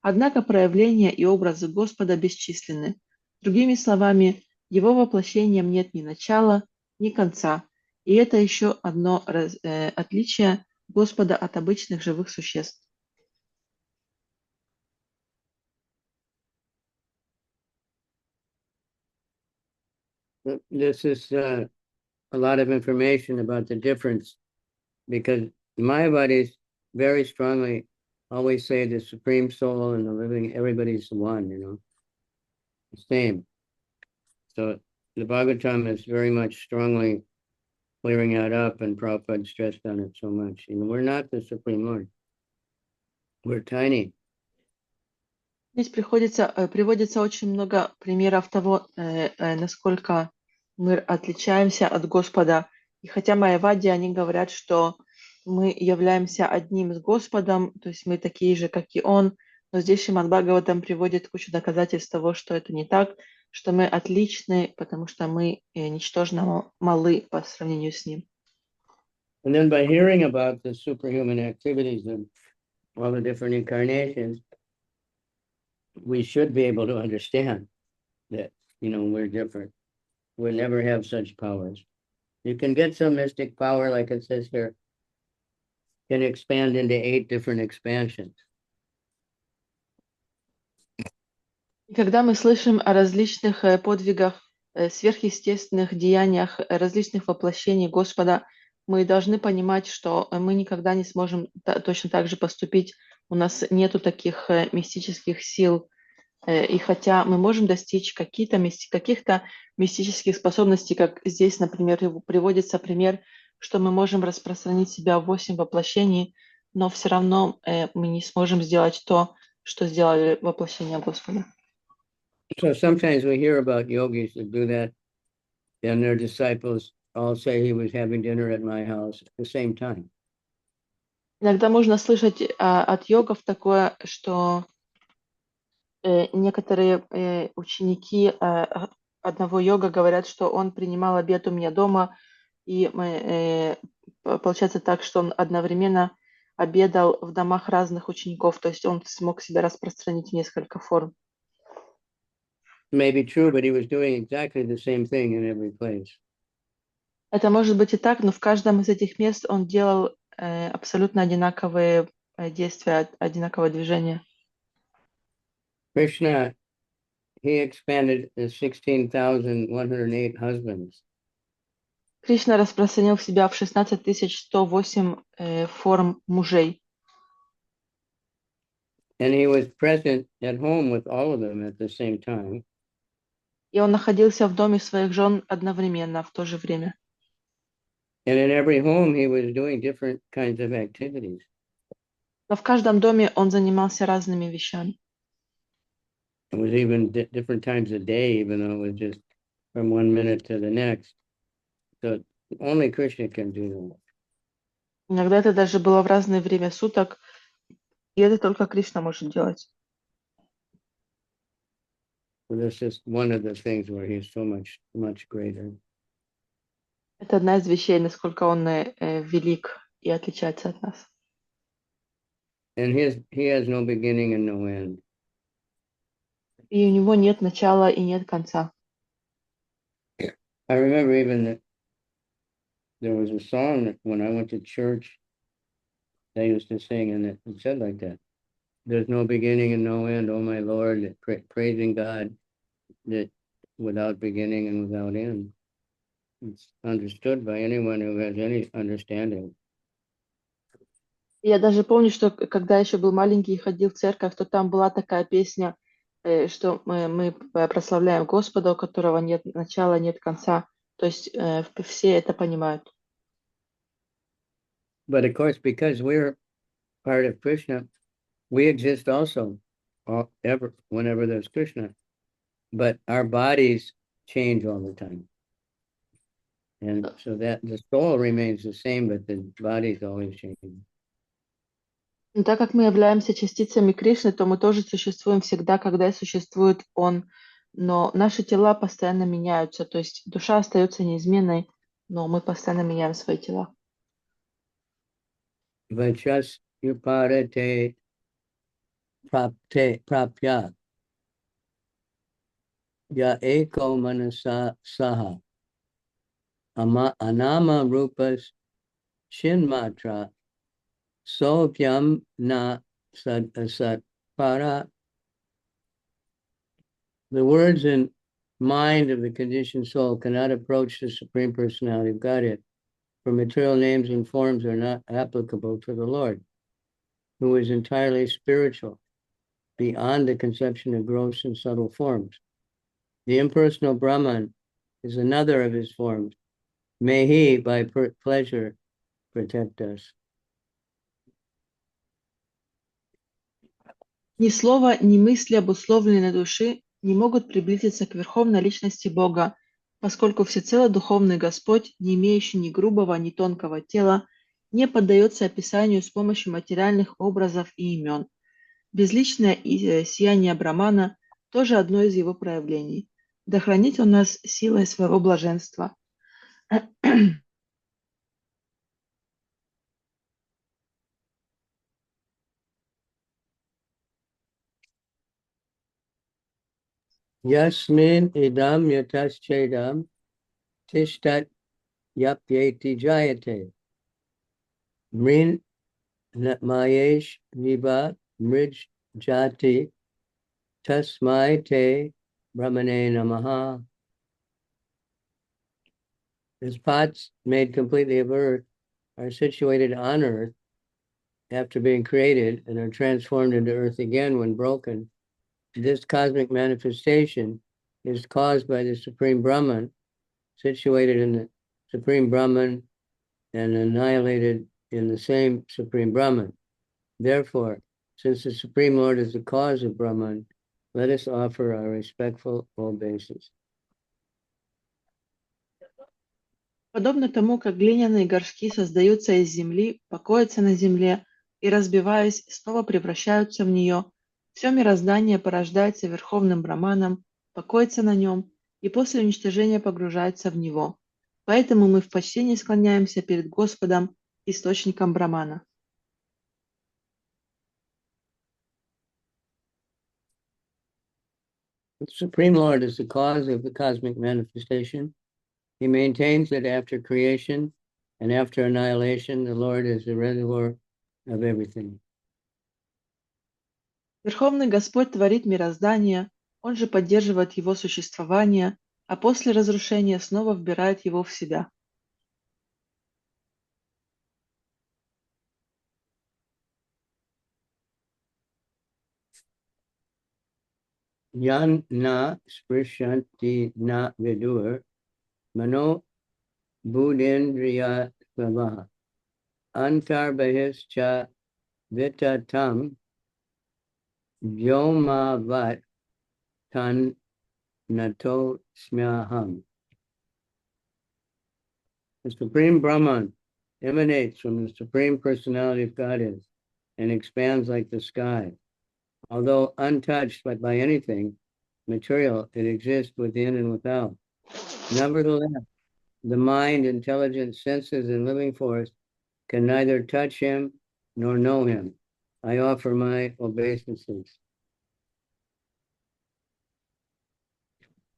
Однако проявления и образы Господа бесчисленны. Другими словами, его воплощением нет ни начала, ни конца. И это еще одно отличие Господа от обычных живых существ. This is a lot of information about the difference, because Mayavadis very strongly always say the Supreme Soul and the living, everybody's one, the same. So the Bhagavatam is very much strongly clearing that up, and Prabhupada stressed on it so much. We're not the Supreme Lord. We're tiny. Здесь приводится очень много примеров того, насколько мы отличаемся от Господа. И хотя майявади, они говорят, что мы являемся одним с Господом, то есть мы такие же, как и Он, но здесь Шримад Бхагаватам приводит кучу доказательств того, что это не так, что мы отличны, потому что мы ничтожно малы по сравнению с Ним. And then by hearing about the superhuman activities of all the different incarnations, we should be able to understand that, we're different. We'll never have such powers. You can get some mystic power, like it says here, can expand into 8 different expansions. И когда мы слышим о различных подвигах, сверхъестественных деяниях, различных воплощений Господа, мы должны понимать, что мы никогда не сможем точно так же поступить. У нас нету таких мистических сил. И хотя мы можем достичь каких-то мистических способностей, как здесь, например, приводится пример, что мы можем распространить себя в 8 воплощений, но все равно мы не сможем сделать то, что сделали воплощения Господа. So sometimes we hear about yogis that do that, and their disciples all say he was having dinner at my house at the same time. Иногда можно слышать от йогов такое, что некоторые ученики одного йога говорят, что он принимал обед у меня дома, и получается так, что он одновременно обедал в домах разных учеников, то есть он смог себя распространить в несколько форм. May be true, but he was doing exactly the same thing in every place. Это может быть и так, но в каждом из этих мест он делал абсолютно одинаковые действия, одинаковое движение. Krishna, he expanded the 16,108 husbands. Кришна распространил себя в 16108 форм мужей. And he was present at home with all of them at the same time. И он находился в доме своих жен одновременно, в то же время. And in every home, he was doing different kinds of activities. Но в каждом доме он занимался разными вещами. It was even different times a day, even though it was just from 1 minute to the next. So only Krishna can do that. Иногда это даже было в разное время суток, и это только Кришна может делать. So that's just one of the things where he's so much greater. Это одна из вещей, насколько он велик и отличается от нас. And he has no beginning and no end. И у него нет начала и нет конца. I remember even that there was a song that when I went to church, they used to sing, and it said like that. There's no beginning and no end, oh my Lord, praising God that without beginning and without end. It's understood by anyone who has any understanding. Я даже помню, что когда еще был маленький и ходил в церковь, то там была такая песня, что мы прославляем Господа, у которого нет начала, нет конца. То есть все это понимают. But of course, because we're part of Krishna, we exist also, whenever there's Krishna. But our bodies change all the time. And so that the soul remains the same, but the body's always changing. Но так как мы являемся частицами Кришны, то мы тоже существуем всегда, когда существует Он. Но наши тела постоянно меняются. То есть душа остается неизменной, но мы постоянно меняем свои тела. Vachas yuparate prapya ya eko manasa saha anama rupas shinmatra Sopyam na sat para. The words and mind of the conditioned soul cannot approach the Supreme Personality of Godhead, for material names and forms are not applicable to the Lord, who is entirely spiritual, beyond the conception of gross and subtle forms. The impersonal Brahman is another of his forms. May he, by pleasure, protect us. Ни слова, ни мысли обусловленной души не могут приблизиться к верховной личности Бога, поскольку всецело духовный Господь, не имеющий ни грубого, ни тонкого тела, не поддается описанию с помощью материальных образов и имен. Безличное сияние Брамана тоже одно из его проявлений. Да хранит он нас силой своего блаженства. Yasmin idam yataschedam tishtat yapyeti jayate. Mrin Mayesh Niba Mrij Jati Tasmai Te Brahmane Namaha. As pots made completely of earth are situated on earth after being created and are transformed into earth again when broken, this cosmic manifestation is caused by the Supreme Brahman, situated in the Supreme Brahman and annihilated in the same Supreme Brahman. Therefore, since the Supreme Lord is the cause of Brahman, let us offer our respectful obeisances. Подобно тому, как глиняные горшки создаются из земли, покоятся на земле и, разбиваясь, снова превращаются в нее, все мироздание порождается Верховным Браманом, покоится на нем и после уничтожения погружается в него. Поэтому мы в почтении склоняемся перед Господом, источником Брамана. The Supreme Lord is the cause of the cosmic manifestation. He maintains that after creation and after annihilation, the Lord is the reservoir of everything. Верховный Господь творит мироздание, Он же поддерживает его существование, а после разрушения снова вбирает его в себя. Yan na sprishanti na vidur mano budendriya svavaha antarbahis vitatam vyomavat tan nato smyaham. The Supreme Brahman emanates from the Supreme Personality of Godhead and expands like the sky. Although untouched by anything material, it exists within and without. Nevertheless, the mind, intelligence, senses, and living force can neither touch him nor know him. I offer my obeisances.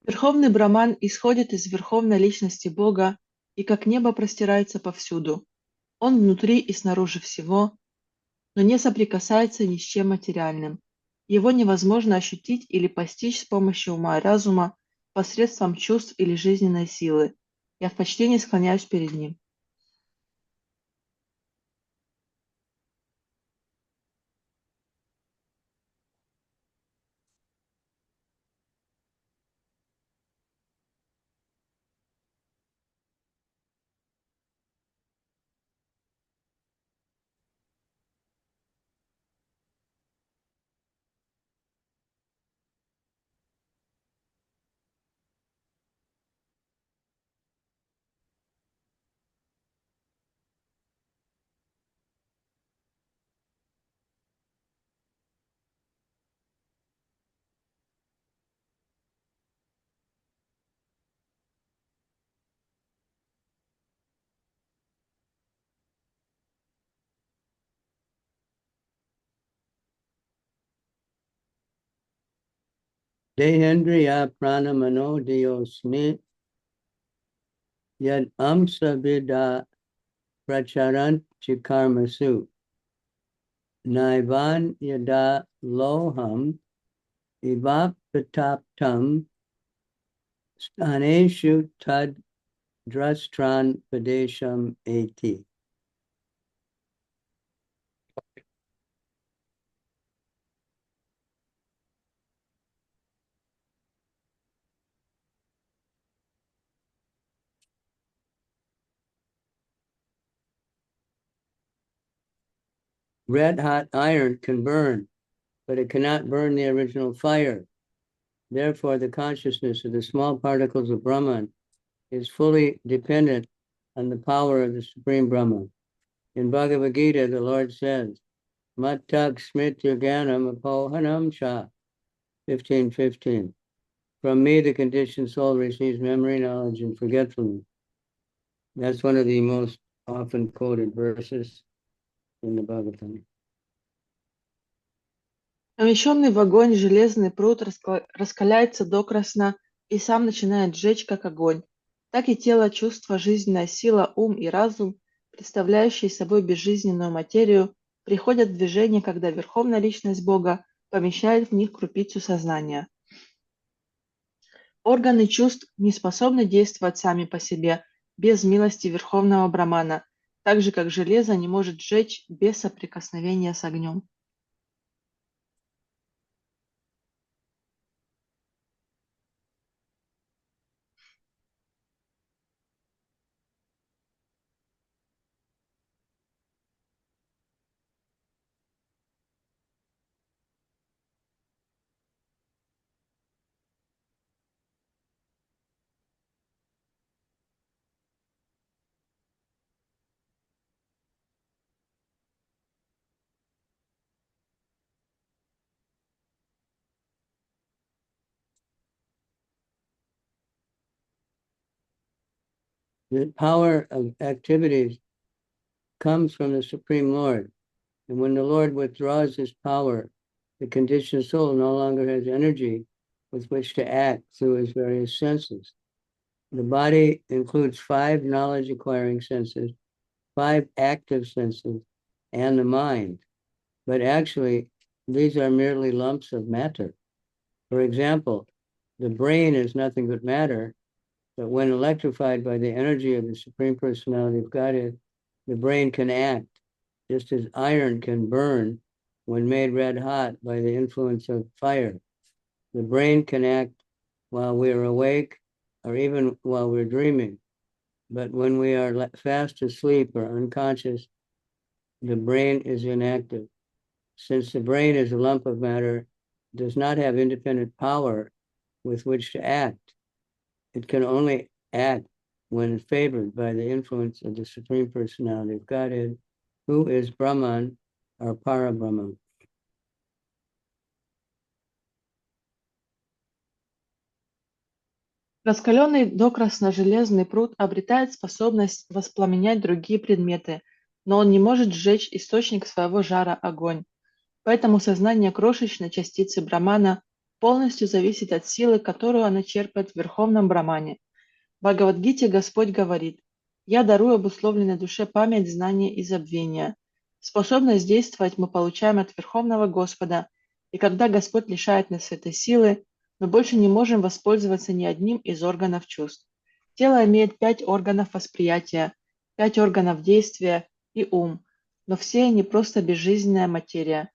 Верховный Браман исходит из верховной личности Бога и как небо простирается повсюду. Он внутри и снаружи всего, но не соприкасается ни с чем материальным. Его невозможно ощутить или постичь с помощью ума и разума, посредством чувств или жизненной силы. Я в почтении склоняюсь перед ним. Dehendriya pranamano diosmi yad amsabida pracharan chikarmasu naivan yada loham ivapataptam staneshu tad drastran padesham eti. Red hot iron can burn, but it cannot burn the original fire. Therefore, the consciousness of the small particles of Brahman is fully dependent on the power of the Supreme Brahman. In Bhagavad Gita, the Lord says, Mattak smrityaganam apohanam sha, 15:15. From me, the conditioned soul receives memory, knowledge, and forgetfulness. That's one of the most often quoted verses in the Bhagavatam. Помещенный в огонь железный пруд раскаляется докрасно и сам начинает жечь, как огонь. Так и тело, чувство, жизненная сила, ум и разум, представляющие собой безжизненную материю, приходят в движение, когда Верховная Личность Бога помещает в них крупицу сознания. Органы чувств не способны действовать сами по себе, без милости Верховного Брамана, так же, как железо не может сжечь без соприкосновения с огнем. The power of activities comes from the Supreme Lord. And when the Lord withdraws his power, the conditioned soul no longer has energy with which to act through his various senses. The body includes 5 knowledge-acquiring senses, 5 active senses, and the mind. But actually, these are merely lumps of matter. For example, the brain is nothing but matter, but when electrified by the energy of the Supreme Personality of Godhead, the brain can act, just as iron can burn when made red hot by the influence of fire. The brain can act while we are awake or even while we're dreaming. But when we are fast asleep or unconscious, the brain is inactive. Since the brain is a lump of matter, it does not have independent power with which to act. It can only act when favored by the influence of the Supreme Personality of Godhead, who is Brahman or Parabrahman. Раскаленный докрасно-железный пруд обретает способность воспламенять другие предметы, но он не может сжечь источник своего жара – огонь. Поэтому сознание крошечной частицы Брамана полностью зависит от силы, которую она черпает в Верховном Брамане. В Бхагавад-гите Господь говорит: «Я дарую обусловленной душе память, знание и забвение». Способность действовать мы получаем от Верховного Господа, и когда Господь лишает нас этой силы, мы больше не можем воспользоваться ни одним из органов чувств. Тело имеет 5 органов восприятия, 5 органов действия и ум, но все они просто безжизненная материя.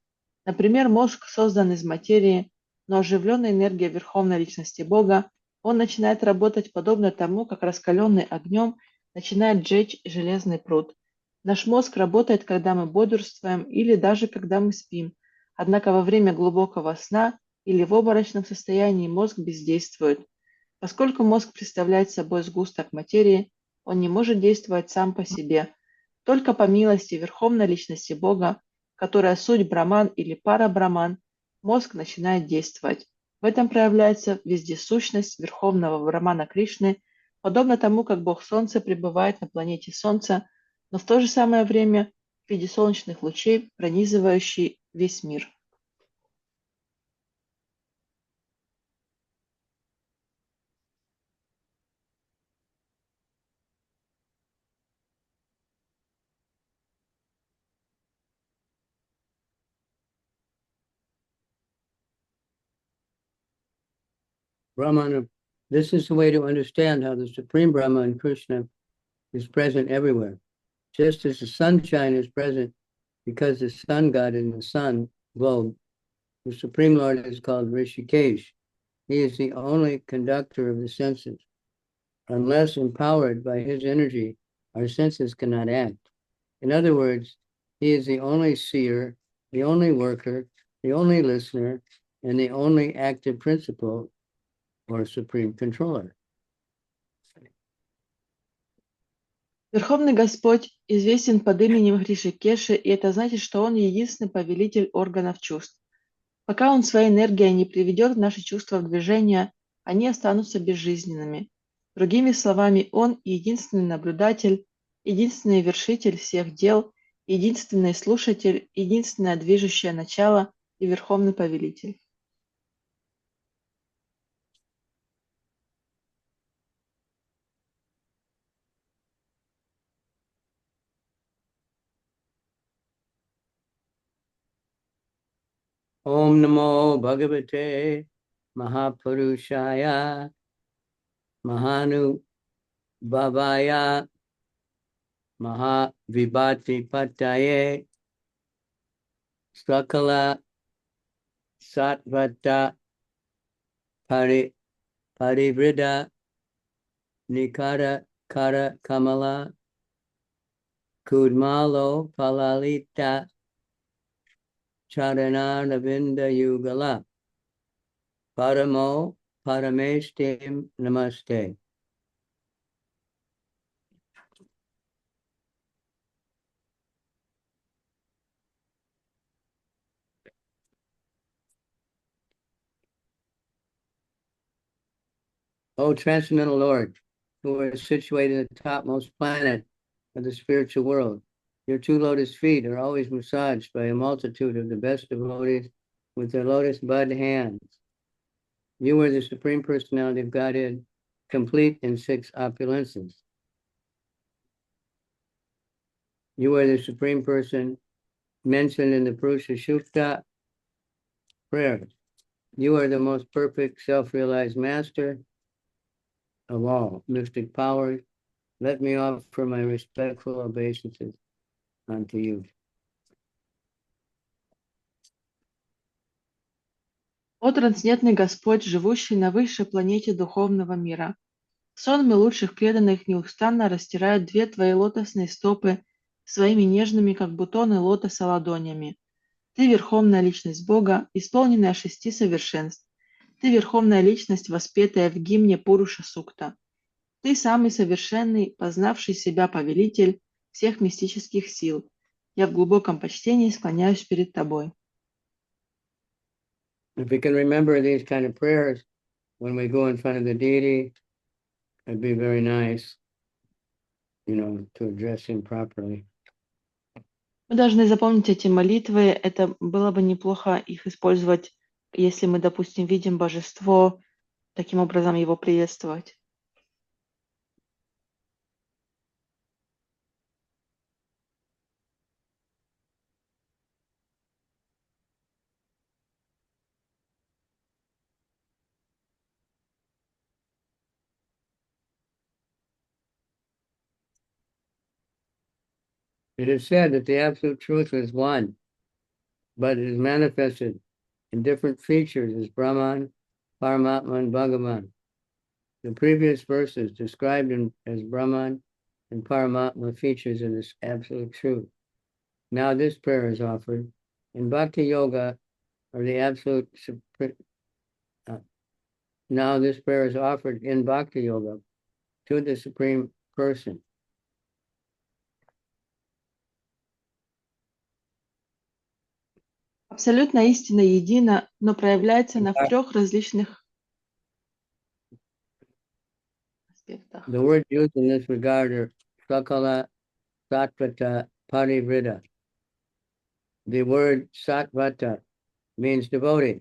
Например, мозг создан из материи, но оживленная энергия Верховной Личности Бога, он начинает работать подобно тому, как раскаленный огнем начинает жечь железный пруд. Наш мозг работает, когда мы бодрствуем или даже когда мы спим. Однако во время глубокого сна или в обморочном состоянии мозг бездействует. Поскольку мозг представляет собой сгусток материи, он не может действовать сам по себе. Только по милости Верховной Личности Бога, которая суть Браман или Пара-Браман, мозг начинает действовать. В этом проявляется вездесущность Верховного Брамана Кришны, подобно тому, как Бог Солнца пребывает на планете Солнца, но в то же самое время в виде солнечных лучей, пронизывающий весь мир. Brahmana, this is the way to understand how the Supreme Brahman Krishna is present everywhere. Just as the sunshine is present because the sun god in the sun globe, the Supreme Lord is called Rishikesh. He is the only conductor of the senses. Unless empowered by his energy, our senses cannot act. In other words, he is the only seer, the only worker, the only listener, and the only active principle or supreme controller. Верховный Господь известен под именем Ришикеши, и это значит, что Он единственный повелитель органов чувств. Пока Он своей энергией не приведет наши чувства в движение, они останутся безжизненными. Другими словами, Он единственный наблюдатель, единственный вершитель всех дел, единственный слушатель, единственное движущее начало и верховный повелитель. Om Namo Bhagavate Mahapurushaya Mahanu Bhavaya Mahavibhati Pataye Sakala Satvata Parivrida Nikara Kara Kamala Kudmalo Palalita Charanaravinda Yugala Paramo Parameshtim Namaste. O Transcendental Lord, who are situated at the topmost planet of the spiritual world, your two lotus feet are always massaged by a multitude of the best devotees with their lotus bud hands. You are the Supreme Personality of Godhead, complete in 6 opulences. You are the Supreme Person mentioned in the Purusha Sukta prayers. You are the most perfect self-realized master of all mystic powers. Let me offer my respectful obeisances unto you. О трансцендентный Господь, живущий на высшей планете духовного мира, сонмы лучших преданных неустанно растирают 2 твои лотосные стопы своими нежными, как бутоны лотоса, ладонями. Ты Верховная Личность Бога, исполненная 6 совершенств. Ты Верховная Личность, воспетая в гимне Пуруша Сукта. Ты самый совершенный, познавший себя повелитель всех мистических сил. Я в глубоком почтении склоняюсь перед тобой. If we can remember these kind of prayers when we go in front of the deity, it'd be very nice, to address him properly. Мы должны запомнить эти молитвы. Это было бы неплохо их использовать, если мы, допустим, видим божество, таким образом его приветствовать. It is said that the absolute truth is one, but it is manifested in different features as Brahman, Paramatma, and Bhagavan. The previous verses described him as Brahman and Paramatma features in this absolute truth. Now this prayer is offered in Bhakti Yoga, or the absolute. Now this prayer is offered in Bhakti Yoga to the Supreme Person. Абсолютная истина едина, но проявляется на 3 различных аспектах. The word used in this regard are Sakala, Satvata, Parivrita. The word Satvata means devotee,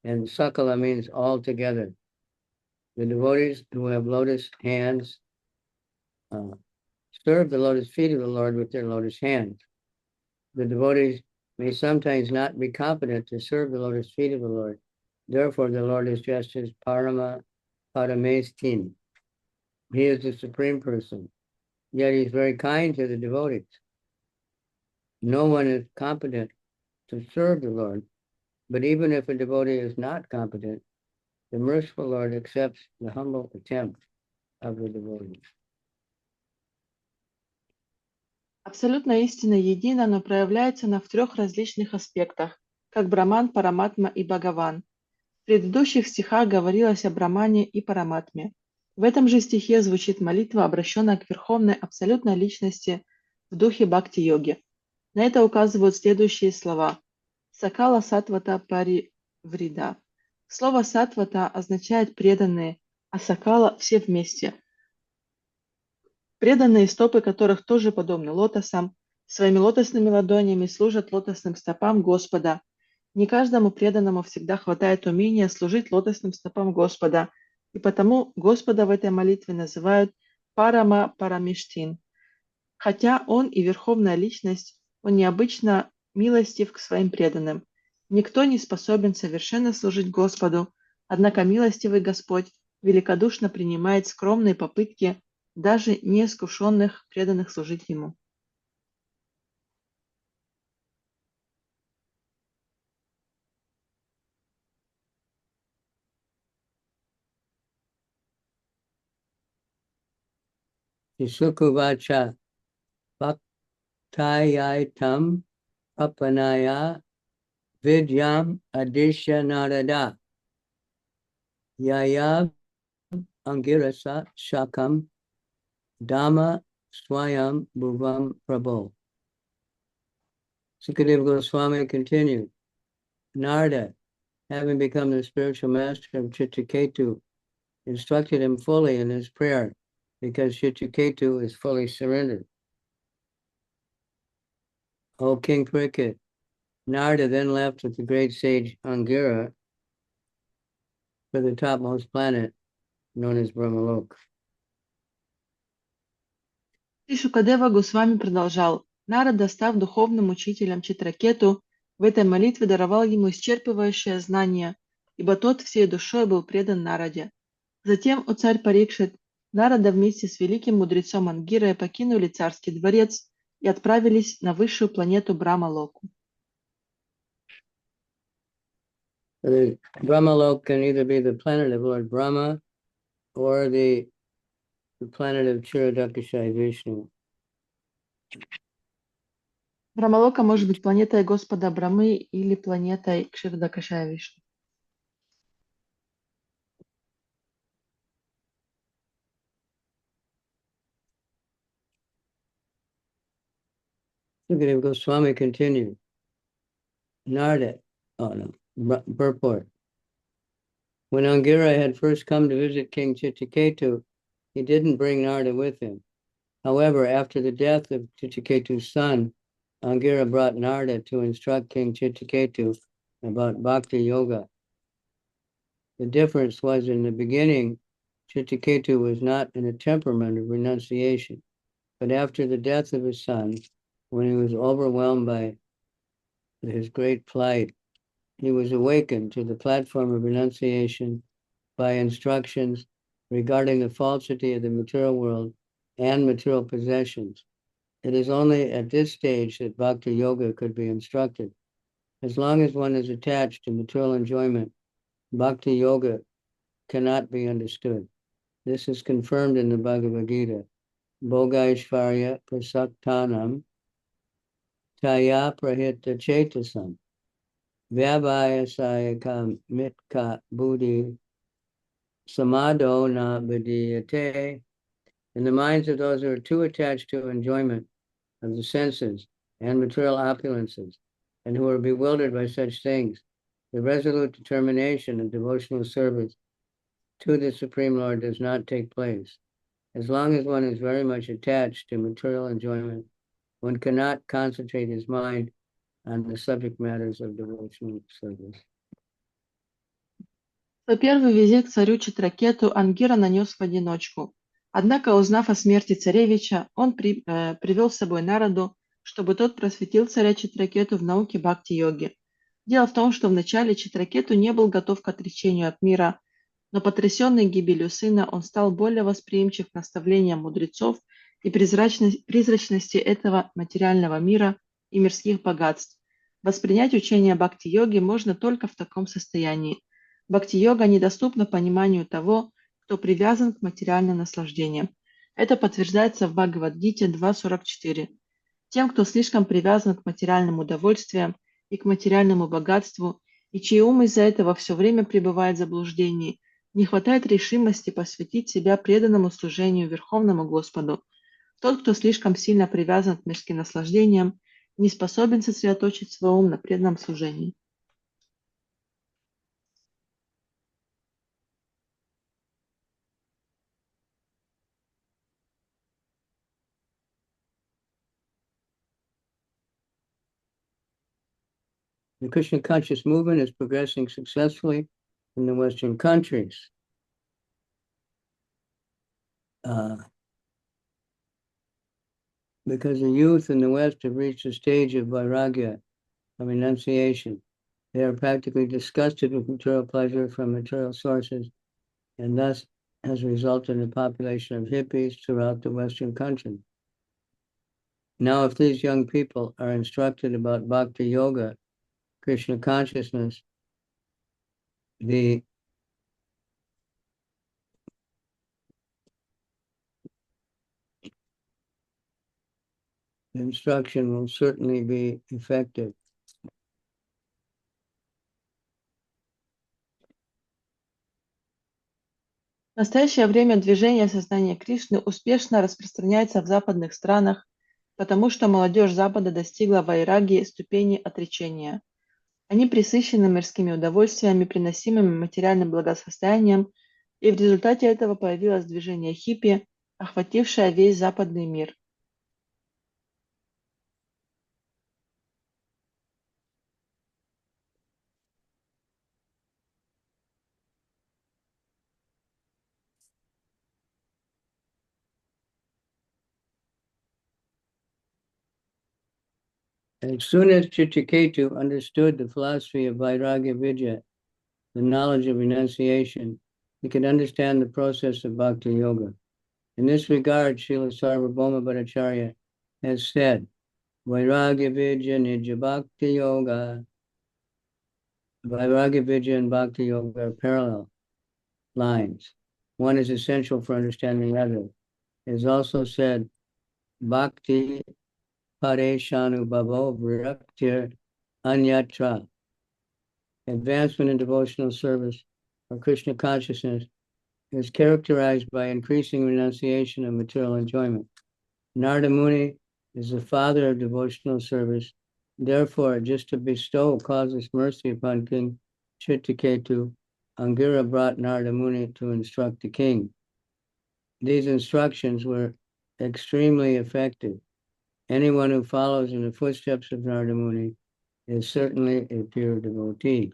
and Sakala means all together. The devotees who have lotus hands serve the lotus feet of the Lord with their lotus hands. The devotees may sometimes not be competent to serve the lotus feet of the Lord. Therefore, the Lord is just as Paramestin. He is the Supreme Person, yet he's very kind to the devotees. No one is competent to serve the Lord, but even if a devotee is not competent, the merciful Lord accepts the humble attempt of the devotees. Абсолютная истина едина, но проявляется на 3 различных аспектах, как Браман, Параматма и Бхагаван. В предыдущих стихах говорилось о Брамане и Параматме. В этом же стихе звучит молитва, обращенная к Верховной Абсолютной Личности в духе Бхакти-йоги. На это указывают следующие слова. Сакала сатвата пари врида. Слово сатвата означает преданные, а сакала все вместе. Преданные, стопы которых тоже подобны лотосам, своими лотосными ладонями служат лотосным стопам Господа. Не каждому преданному всегда хватает умения служить лотосным стопам Господа, и потому Господа в этой молитве называют Парама Парамиштин. Хотя Он и Верховная Личность, Он необычно милостив к своим преданным. Никто не способен совершенно служить Господу, однако милостивый Господь великодушно принимает скромные попытки даже неискушенных преданных служить Ему. Isukuvacha bhaktayaitam apanaya vidyam adisha narada yaya angirasa shakam dhamma swayam bhuvam prabho. Sukadeva Goswami continued, Narada, having become the spiritual master of Citraketu, instructed him fully in his prayer, because Citraketu is fully surrendered. O King Parikshit, Narada then left with the great sage Angira for the topmost planet, known as Brahmalok. И Шукадева Госвами продолжал. Нарада, став духовным учителем Читракету, в этой молитве даровал ему исчерпывающее знание, ибо тот всей душой был предан Нараде. Затем, о царь Парикшит, Нарада вместе с великим мудрецом Ангирой покинули царский дворец и отправились на высшую планету Брахмалоку. Brahmalok can either be the planet of Lord Brahma or the planet of Kshirodakashayi Vishnu. Брахмалока может быть планетой Господа Брамы или планетой Кширдакашая Вишну. Sukadeva Goswami continued. Narada, purport. When Angira had first come to visit King Citraketu, he didn't bring Narada with him. However, after the death of Citraketu's son, Angira brought Narada to instruct King Citraketu about Bhakti Yoga. The difference was in the beginning, Citraketu was not in a temperament of renunciation, but after the death of his son, when he was overwhelmed by his great plight, he was awakened to the platform of renunciation by instructions regarding the falsity of the material world and material possessions. It is only at this stage that Bhakti Yoga could be instructed. As long as one is attached to material enjoyment, Bhakti Yoga cannot be understood. This is confirmed in the Bhagavad Gita. Bhogaishvarya prasaktanam taya prahita chetasam vyabhayasayakam mitka buddhi samado na vidiyate. In the minds of those who are too attached to enjoyment of the senses and material opulences, and who are bewildered by such things, the resolute determination of devotional service to the Supreme Lord does not take place. As long as one is very much attached to material enjoyment, one cannot concentrate his mind on the subject matters of devotional service. Свой первый визит к царю Читракету Ангира нанес в одиночку. Однако, узнав о смерти царевича, он привел с собой Нараду, чтобы тот просветил царя Читракету в науке бхакти-йоги. Дело в том, что вначале Читракету не был готов к отречению от мира, но потрясенный гибелью сына, он стал более восприимчив к наставлениям мудрецов и призрачности этого материального мира и мирских богатств. Воспринять учение бхакти-йоги можно только в таком состоянии. Бхакти-йога недоступна пониманию того, кто привязан к материальным наслаждениям. Это подтверждается в Бхагавад-гите 2.44. Тем, кто слишком привязан к материальным удовольствиям и к материальному богатству, и чей ум из-за этого все время пребывает в заблуждении, не хватает решимости посвятить себя преданному служению Верховному Господу. Тот, кто слишком сильно привязан к мирским наслаждениям, не способен сосредоточить свой ум на преданном служении. The Krishna conscious movement is progressing successfully in the Western countries. Because the youth in the West have reached a stage of vairagya of renunciation. They are practically disgusted with material pleasure from material sources, and thus has resulted in a population of hippies throughout the Western country. Now, if these young people are instructed about Bhakti Yoga, Krishna consciousness, the instruction will certainly be effective. В настоящее время движение сознания Кришны успешно распространяется в западных странах, потому что молодежь Запада достигла вайраги ступени отречения. Они пресыщены мирскими удовольствиями, приносимыми материальным благосостоянием, и в результате этого появилось движение хиппи, охватившее весь западный мир. As soon as Citraketu understood the philosophy of Vairagya Vidya, the knowledge of renunciation, he could understand the process of Bhakti Yoga. In this regard, Srila Sarvabhauma Bhattacharya has said, Vairagya Vidya Nija Bhakti Yoga. Vairagya Vidya and Bhakti Yoga are parallel lines. One is essential for understanding the other. It is also said, Bhakti Pareshanu Bhavo Viraktir Anyatra. Advancement in devotional service or Krishna consciousness is characterized by increasing renunciation of material enjoyment. Narada Muni is the father of devotional service. Therefore, just to bestow causeless mercy upon King Chitraketu, Angira brought Narada Muni to instruct the king. These instructions were extremely effective. Anyone who follows in the footsteps of Narada Muni is certainly a pure devotee.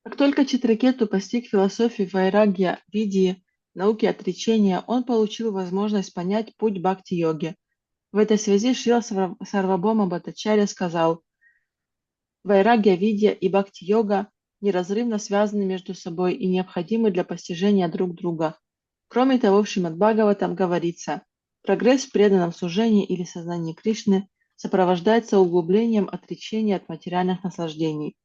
Как только Читракету постиг философию вайрагья, видии, науки отречения, он получил возможность понять путь бхакти-йоги. В этой связи Шрила Сарвабхаума Бхаттачарья сказал, вайрагья, видия и бхакти-йога неразрывно связаны между собой и необходимы для постижения друг друга. Кроме того, в Шримад Бхагаватам говорится, прогресс в преданном служении или сознании Кришны сопровождается углублением отречения от материальных наслаждений.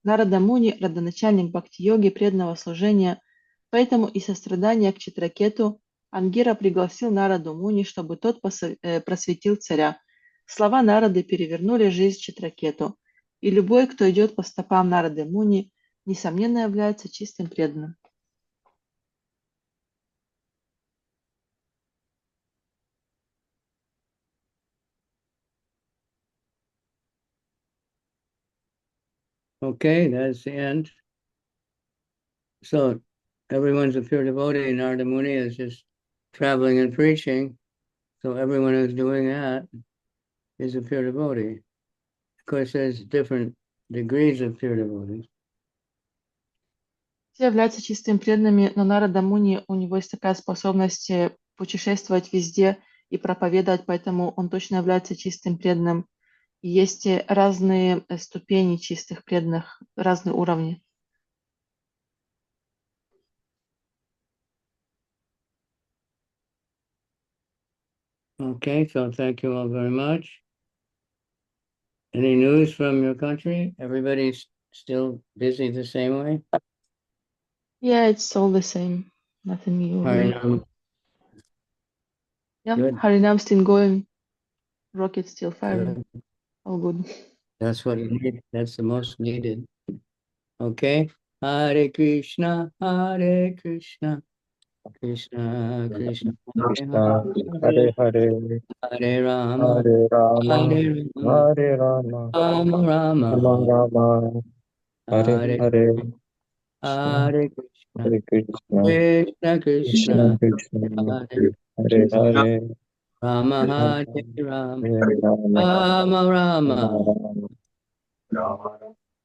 Нарада Муни – родоначальник бхакти-йоги преданного служения, поэтому и сострадание к Читракету Ангира пригласил Нараду Муни, чтобы тот просветил царя. Слова Нарады перевернули жизнь Читракету, и любой, кто идет по стопам Нарады Муни, несомненно является чистым преданным. Okay, that's the end. So everyone's a pure devotee. Narada Muni is just traveling and preaching. So everyone who's doing that is a pure devotee. Of course, there's different degrees of pure devotees. Все являются чистыми преданными, но Нарада Муни, у него есть такая способность путешествовать везде и проповедовать, поэтому он точно является чистым преданным. И есть разные ступени чистых преданных, разные уровни. Okay, so thank you all very much. Any news from your country? Everybody's still busy the same way? Yeah, it's all the same. Nothing new. Harinam. Yeah, Good. Harinam still going. Rocket still firing. Good. All good. That's what you need. That's the most needed. Okay. Hare Krishna, Hare Krishna, Krishna Krishna, Krishna, Hare Hare, Hare Rama, Hare Rama, Hare Rama, Hare Rama, Rama Rama Rama, Rama, Hare Hare Hare, Hare Krishna, Hare Krishna, Krishna Krishna Krishna, Krishna, Hare Hare Hare, Rama, Rama Hare Rama, Hare Rama, Rama Rama, Rama Rama.